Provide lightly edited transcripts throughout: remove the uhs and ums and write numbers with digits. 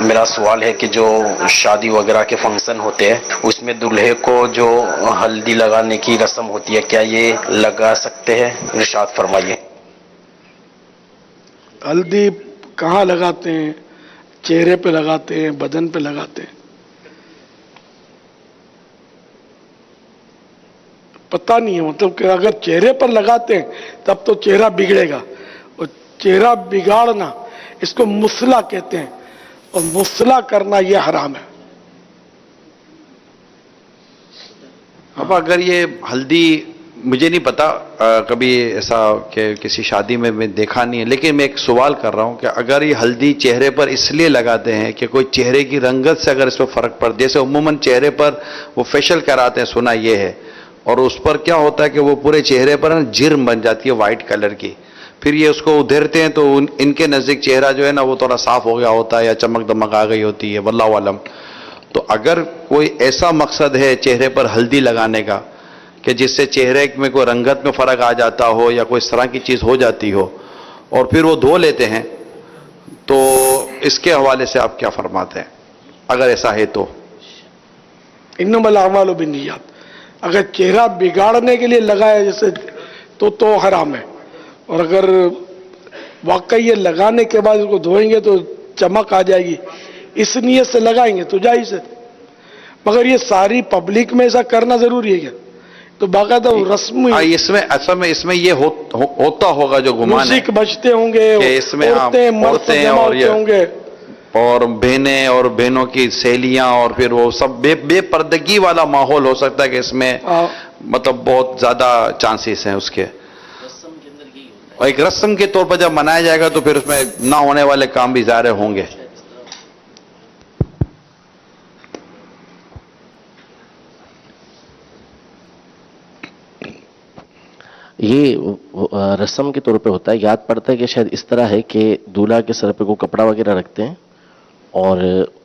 میرا سوال ہے کہ جو شادی وغیرہ کے فنکشن ہوتے ہیں اس میں دلہے کو جو ہلدی لگانے کی رسم ہوتی ہے کیا یہ لگا سکتے ہیں؟ ارشاد فرمائیے۔ ہلدی کہاں لگاتے ہیں؟ چہرے پہ لگاتے ہیں، بدن پہ لگاتے ہیں؟ پتہ نہیں ہے، مطلب کہ اگر چہرے پر لگاتے ہیں تب تو چہرہ بگڑے گا، اور چہرہ بگاڑنا اس کو مصلح کہتے ہیں، اور مصلح کرنا یہ حرام ہے۔ اب اگر یہ ہلدی، مجھے نہیں پتا کبھی ایسا کہ کسی شادی میں دیکھا نہیں ہے، لیکن میں ایک سوال کر رہا ہوں کہ اگر یہ ہلدی چہرے پر اس لیے لگاتے ہیں کہ کوئی چہرے کی رنگت سے اگر اس پہ فرق پڑ، جیسے عموماً چہرے پر وہ فیشل کراتے ہیں، سنا یہ ہے، اور اس پر کیا ہوتا ہے کہ وہ پورے چہرے پر جرم بن جاتی ہے وائٹ کلر کی، پھر یہ اس کو ادھیرتے ہیں تو ان کے نزدیک چہرہ جو ہے نا وہ تھوڑا صاف ہو گیا ہوتا ہے یا چمک دمک آ گئی ہوتی ہے، واللہ عالم۔ تو اگر کوئی ایسا مقصد ہے چہرے پر ہلدی لگانے کا کہ جس سے چہرے میں کوئی رنگت میں فرق آ جاتا ہو یا کوئی اس طرح کی چیز ہو جاتی ہو اور پھر وہ دھو لیتے ہیں، تو اس کے حوالے سے آپ کیا فرماتے ہیں اگر ایسا ہے تو؟ انما الاعمال بالنیات، اگر چہرہ بگاڑنے کے لیے لگایا جیسے تو حرام ہے، اور اگر واقعی یہ لگانے کے بعد اس کو دھوئیں گے تو چمک آ جائے گی اس نیت سے لگائیں گے تو جائز ہے، مگر یہ ساری پبلک میں ایسا کرنا ضروری ہے کیا؟ تو باقاعدہ رسم اس میں اصل میں اس میں یہ ہوتا ہوگا جو گمان ہے میوزک بجتے ہوں گے، کہ اس میں عورتیں مرد جمع ہوتے ہوں گے، اور بہنیں اور بہنوں کی سہیلیاں، اور پھر وہ سب بے پردگی والا ماحول ہو سکتا ہے کہ اس میں مطلب بہت زیادہ چانسز ہیں اس کے، اور ایک رسم کے طور پر جب منایا جائے گا تو پھر اس میں نہ ہونے والے کام بھی ظاہر ہوں گے۔ یہ رسم کے طور پہ ہوتا ہے، یاد پڑتا ہے کہ شاید اس طرح ہے کہ دولہا کے سر پہ کوئی کپڑا وغیرہ رکھتے ہیں اور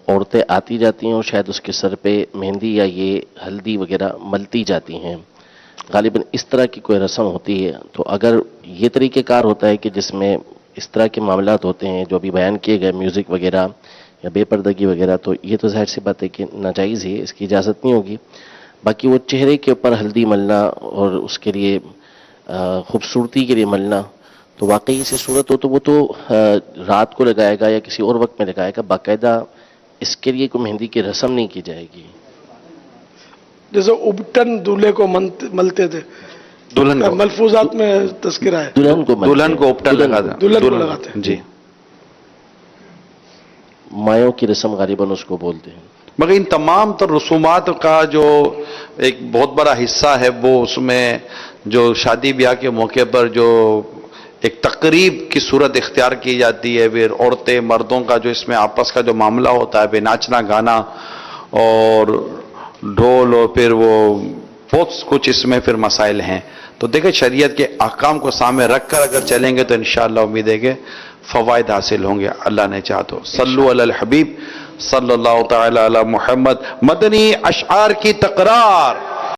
عورتیں آتی جاتی ہیں اور شاید اس کے سر پہ مہندی یا یہ ہلدی وغیرہ ملتی جاتی ہیں، غالباً اس طرح کی کوئی رسم ہوتی ہے۔ تو اگر یہ طریقہ کار ہوتا ہے کہ جس میں اس طرح کے معاملات ہوتے ہیں جو ابھی بیان کیے گئے، میوزک وغیرہ یا بے پردگی وغیرہ، تو یہ تو ظاہر سی بات ہے کہ ناجائز ہے، اس کی اجازت نہیں ہوگی۔ باقی وہ چہرے کے اوپر ہلدی ملنا اور اس کے لیے خوبصورتی کے لیے ملنا، تو واقعی سے صورت ہو تو وہ تو رات کو لگائے گا یا کسی اور وقت میں لگائے گا، باقاعدہ اس کے لیے کوئی مہندی کی رسم نہیں کی جائے گی۔ جیسے ابٹن دولہے کو ملتے تھے، دلہن کو ملفوظات میں تذکرہ ہے، دلہن کو اپٹن لگاتے ہیں، جی، مایوں کی رسم غالباً اس کو بولتے ہیں۔ مگر ان تمام تر رسومات کا جو ایک بہت بڑا حصہ ہے وہ اس میں جو شادی بیاہ کے موقع پر جو ایک تقریب کی صورت اختیار کی جاتی ہے، پھر عورتیں مردوں کا جو اس میں آپس کا جو معاملہ ہوتا ہے، پھر ناچنا گانا اور ڈھول، اور پھر وہ بہت کچھ اس میں پھر مسائل ہیں۔ تو دیکھیں شریعت کے احکام کو سامنے رکھ کر اگر چلیں گے تو انشاءاللہ امید ہے کہ فوائد حاصل ہوں گے، اللہ نے چاہا تو۔ صلو علی الحبیب صلی اللہ تعالی علی محمد۔ مدنی اشعار کی تکرار۔